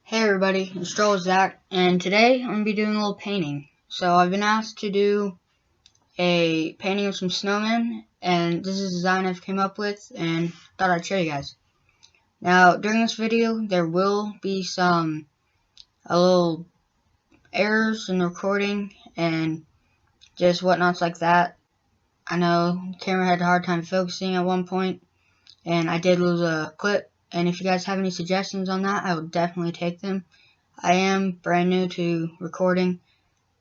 Hey everybody, it's Joel Zach, and today I'm going to be doing a little painting. So I've been asked to do a painting of some snowmen, and this is a design I've came up with, and thought I'd show you guys. Now, during this video, there will be a little errors in the recording, and just whatnots like that. I know the camera had a hard time focusing at one point, and I did lose a clip, and if you guys have any suggestions on that, I will definitely take them. I am brand new to recording,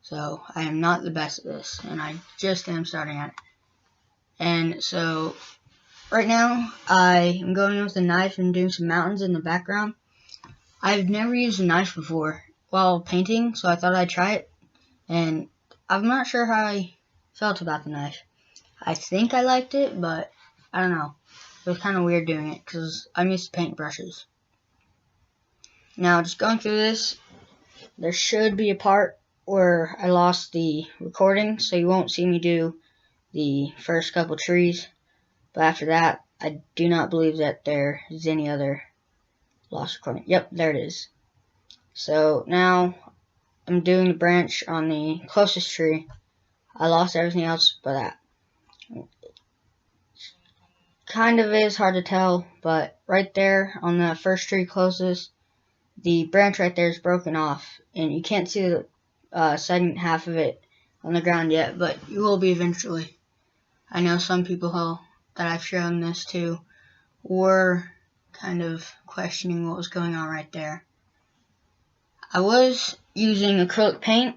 so I am not the best at this, and I just am starting at it. And so, right now, I am going with a knife and doing some mountains in the background. I've never used a knife before while painting, so I thought I'd try it, and I'm not sure how I felt about the knife. I think I liked it, but I don't know. It was kind of weird doing it, because I'm used to paintbrushes. Now, just going through this, there should be a part where I lost the recording, so you won't see me do the first couple trees. But after that, I do not believe that there is any other lost recording. Yep, there it is. So now I'm doing the branch on the closest tree. I lost everything else but that. Kind of is hard to tell, but right there on the first tree closest, the branch right there is broken off, and you can't see the second half of it on the ground yet, but you will be eventually. I know some people that I've shown this to were kind of questioning what was going on right there. I was using acrylic paint,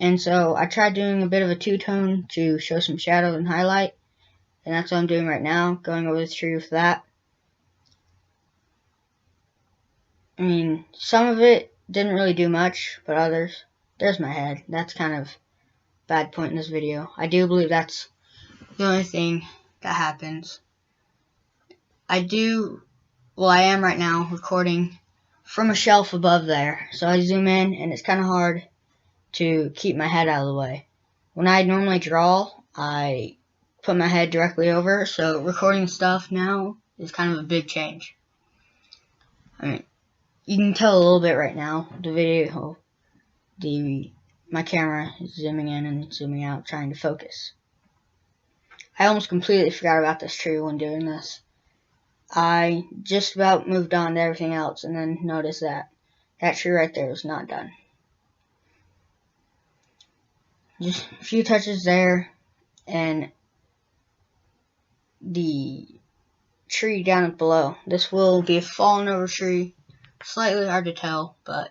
and so I tried doing a bit of a two-tone to show some shadow and highlight, and that's what I'm doing right now, going over the tree with that. I mean, some of it didn't really do much, but others. There's my head. That's kind of a bad point in this video. I do believe that's the only thing that happens. I am right now recording from a shelf above there. So I zoom in, and it's kind of hard to keep my head out of the way. When I normally draw, I put my head directly over, so recording stuff now is kind of a big change. I mean, you can tell a little bit right now. The video, my camera is zooming in and zooming out, trying to focus. I almost completely forgot about this tree when doing this. I just about moved on to everything else, and then noticed that that tree right there was not done. Just a few touches there, and the tree down below. This will be a fallen over tree. Slightly hard to tell, but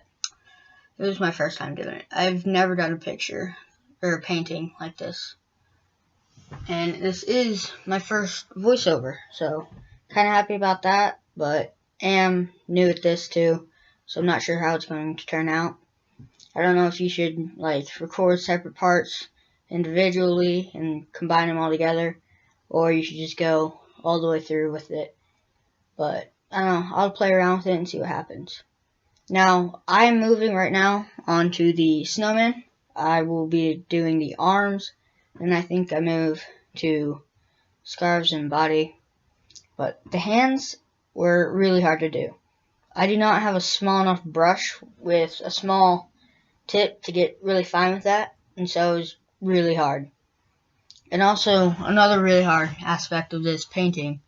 it was my first time doing it. I've never done a picture or a painting like this. And this is my first voiceover, so kind of happy about that, but am new at this too, so I'm not sure how it's going to turn out. I don't know if you should record separate parts individually and combine them all together, or you should just go all the way through with it. But I don't know, I'll play around with it and see what happens. Now, I'm moving right now onto the snowman. I will be doing the arms, and I think I move to scarves and body. But the hands were really hard to do. I do not have a small enough brush with a small tip to get really fine with that, and so it was really hard. And also, another really hard aspect of this painting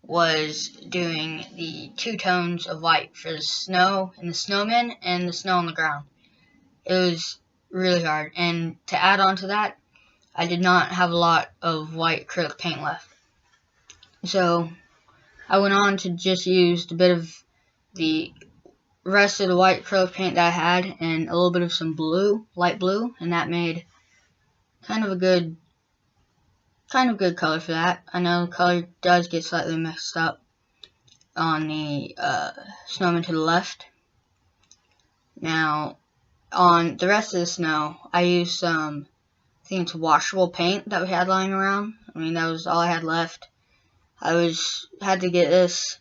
was doing the two tones of white for the snow and the snowman and the snow on the ground. It was really hard, and to add on to that, I did not have a lot of white acrylic paint left. So I went on to just use a bit of the rest of the white acrylic paint that I had and a little bit of some blue, light blue, and that made kind of a good color for that. I know the color does get slightly mixed up on the snowman to the left. Now, on the rest of the snow, I used some, I think it's washable paint that we had lying around. I mean, that was all I had left. I had to get this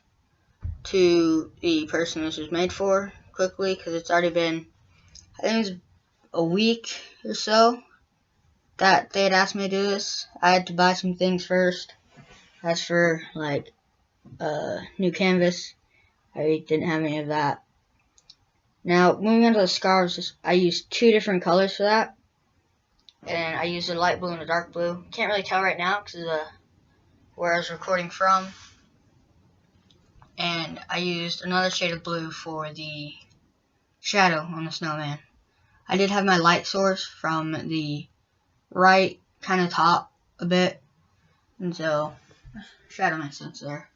to the person this was made for quickly, because it's already been, I think it was a week or so that they had asked me to do this. I had to buy some things first. As for new canvas, I didn't have any of that. Now, moving on to the scarves, I used 2 different colors for that. And I used a light blue and a dark blue. Can't really tell right now because of where I was recording from. And I used another shade of blue for the shadow on the snowman. I did have my light source from the right kind of top a bit, and so shadow makes sense there.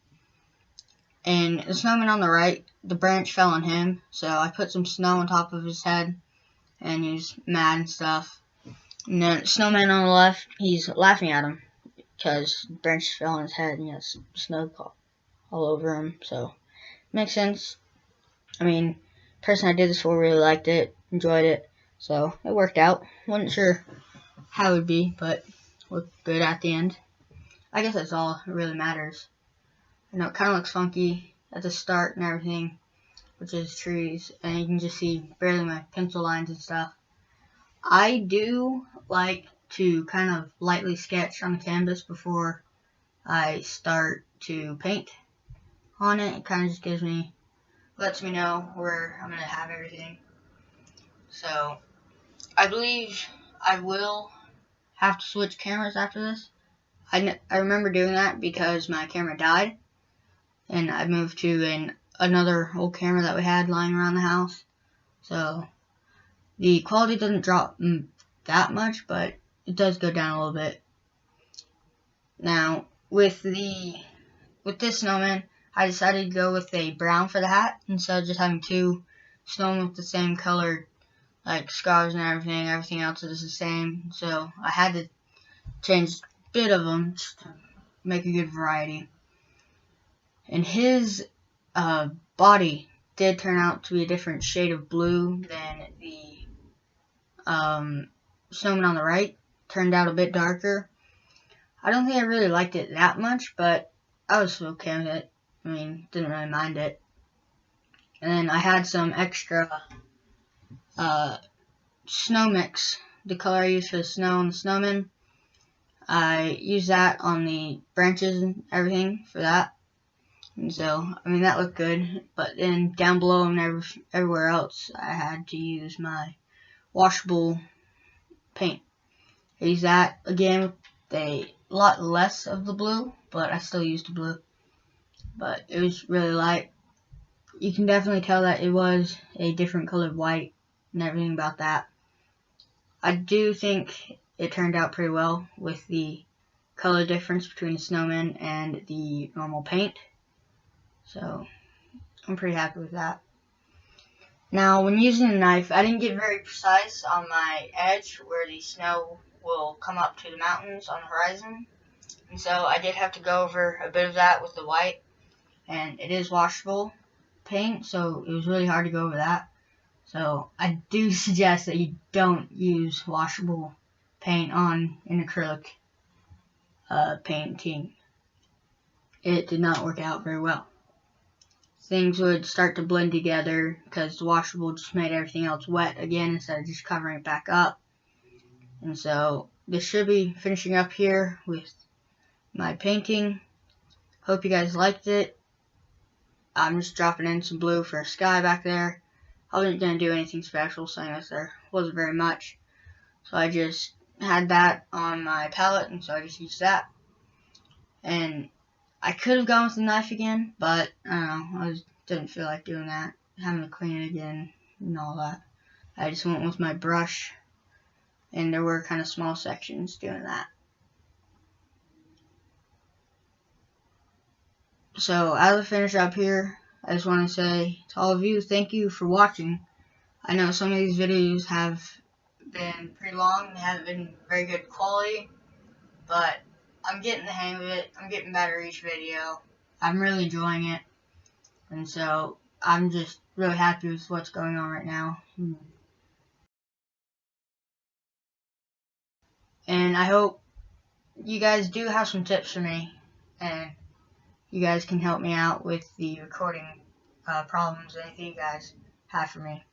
And the snowman on the right, the branch fell on him, so I put some snow on top of his head, and he's mad and stuff. And then snowman on the left, he's laughing at him because the branch fell on his head and he has snow all over him, so makes sense. I mean, the person I did this for really liked it, enjoyed it, so it worked out. Wasn't sure how it would be, but looked good at the end. I guess that's all that really matters. I know it kind of looks funky at the start and everything, which is trees, and you can just see barely my pencil lines and stuff. I do like to kind of lightly sketch on the canvas before I start to paint on it. It kind of just lets me know where I'm going to have everything. So, I believe I will have to switch cameras after this. I remember doing that because my camera died, and I moved to another old camera that we had lying around the house. So the quality doesn't drop that much, but it does go down a little bit. Now with this snowman, I decided to go with a brown for the hat instead of just having 2 snowmen with the same colored like scarves and everything. Everything else is the same, so I had to change a bit of them just to make a good variety. And his body did turn out to be a different shade of blue than the snowman on the right. Turned out a bit darker. I don't think I really liked it that much, but I was okay with it. I mean, didn't really mind it. And then I had some extra snow mix, the color I used for the snow and the snowman. I used that on the branches and everything for that. And so, I mean, that looked good. But then down below and everywhere else, I had to use my washable paint. I used that again with a lot less of the blue, but I still used the blue. But it was really light. You can definitely tell that it was a different colored white and everything about that. I do think it turned out pretty well with the color difference between the snowman and the normal paint. So I'm pretty happy with that. Now when using the knife, I didn't get very precise on my edge where the snow will come up to the mountains on the horizon. And so I did have to go over a bit of that with the white. And it is washable paint, so it was really hard to go over that. So I do suggest that you don't use washable paint on an acrylic painting. It did not work out very well. Things would start to blend together because the washable just made everything else wet again instead of just covering it back up. And so this should be finishing up here with my painting. Hope you guys liked it. I'm just dropping in some blue for a sky back there. I wasn't going to do anything special, so I guess there wasn't very much. So I just had that on my palette, and so I just used that. And I could have gone with the knife again, but I don't know, I didn't feel like doing that. Having to clean it again and all that. I just went with my brush, and there were kind of small sections doing that. So as I finish up here, I just want to say to all of you, thank you for watching. I know some of these videos have been pretty long and haven't been very good quality, but I'm getting the hang of it. I'm getting better each video. I'm really enjoying it, and so I'm just really happy with what's going on right now. And I hope you guys do have some tips for me, and you guys can help me out with the recording problems, anything you guys have for me.